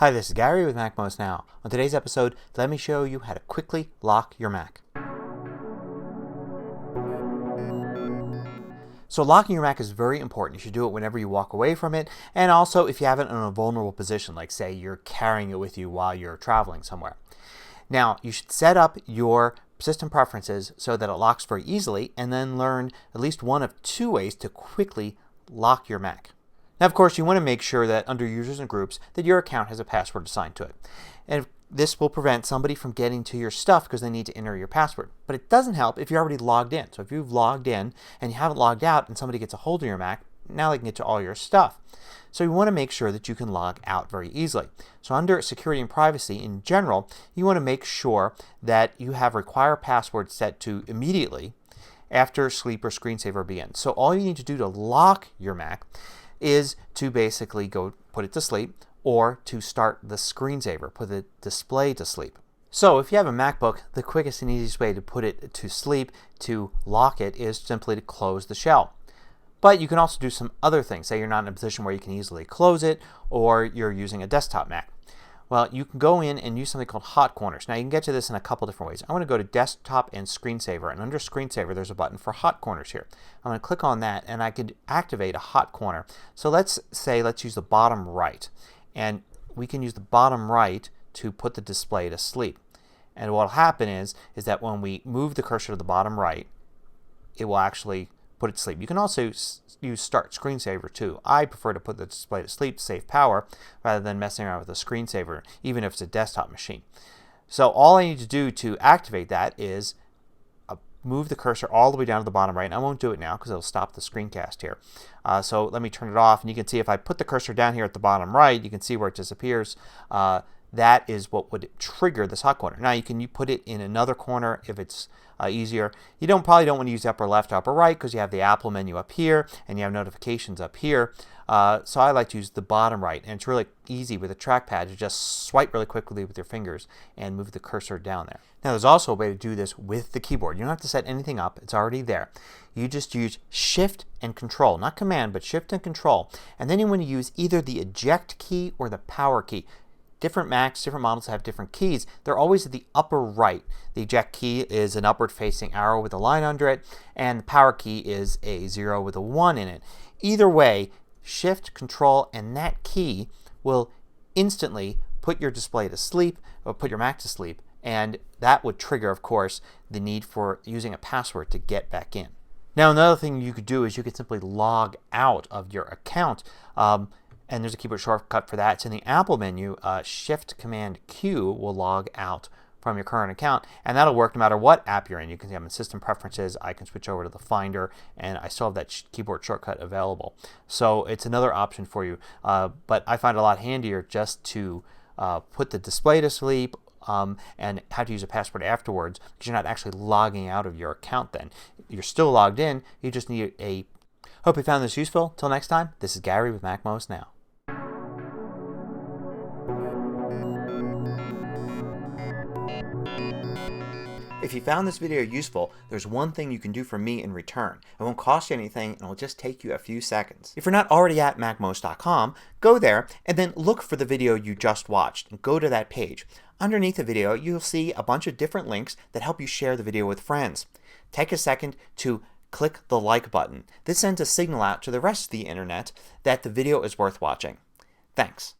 Hi, this is Gary with MacMost Now. On today's episode, let me show you how to quickly lock your Mac. So locking your Mac is very important. You should do it whenever you walk away from it, and also if you have it in a vulnerable position, like say you're carrying it with you while you're traveling somewhere. Now you should set up your system preferences so that it locks very easily, and then learn at least one of two ways to quickly lock your Mac. Now of course you want to make sure that under users and groups that your account has a password assigned to it. And this will prevent somebody from getting to your stuff because they need to enter your password. But it doesn't help if you're already logged in. So if you've logged in and you haven't logged out and somebody gets a hold of your Mac, now they can get to all your stuff. So you want to make sure that you can log out very easily. So under security and privacy in general, you want to make sure that you have require password set to immediately after sleep or screensaver begins. So all you need to do to lock your Mac is to basically go put it to sleep or to start the screensaver, put the display to sleep. So if you have a MacBook, the quickest and easiest way to put it to sleep, to lock it, is simply to close the shell. But you can also do some other things. Say you're not in a position where you can easily close it, or you're using a desktop Mac. Well, you can go in and use something called hot corners. Now you can get to this in a couple different ways. I want to go to desktop and screensaver, and under screensaver there's a button for hot corners here. I'm going to click on that and I could activate a hot corner. So let's use the bottom right, and we can use the bottom right to put the display to sleep. And what will happen is that when we move the cursor to the bottom right, it will actually put it to sleep. You can also use start screensaver too. I prefer to put the display to sleep to save power rather than messing around with a screensaver, even if it's a desktop machine. So all I need to do to activate that is move the cursor all the way down to the bottom right. And I won't do it now because it'll stop the screencast here. So let me turn it off, and you can see if I put the cursor down here at the bottom right, you can see where it disappears. That is what would trigger this hot corner. Now you can put it in another corner if it's easier. You probably don't want to use upper left or upper right because you have the Apple menu up here and you have notifications up here. So I like to use the bottom right, and it's really easy with a trackpad to just swipe really quickly with your fingers and move the cursor down there. Now there's also a way to do this with the keyboard. You don't have to set anything up. It's already there. You just use Shift and Control. Not Command, but Shift and Control. And then you want to use either the Eject key or the Power key. Different Macs, different models have different keys. They're always at the upper right. The Eject key is an upward facing arrow with a line under it, and the Power key is a 0 with a 1 in it. Either way, Shift, Control, and that key will instantly put your display to sleep, or put your Mac to sleep, and that would trigger, of course, the need for using a password to get back in. Now another thing you could do is you could simply log out of your account. And there's a keyboard shortcut for that. It's in the Apple menu. Shift Command Q will log out from your current account, and that'll work no matter what app you're in. You can see I'm in System Preferences. I can switch over to the Finder, and I still have that keyboard shortcut available. So it's another option for you. But I find it a lot handier just to put the display to sleep and have to use a password afterwards, because you're not actually logging out of your account then. You're still logged in. You just need a... Hope you found this useful. Till next time, this is Gary with MacMost Now. If you found this video useful, there's one thing you can do for me in return. It won't cost you anything, and it'll just take you a few seconds. If you're not already at MacMost.com, go there and then look for the video you just watched and go to that page. Underneath the video you'll see a bunch of different links that help you share the video with friends. Take a second to click the like button. This sends a signal out to the rest of the internet that the video is worth watching. Thanks.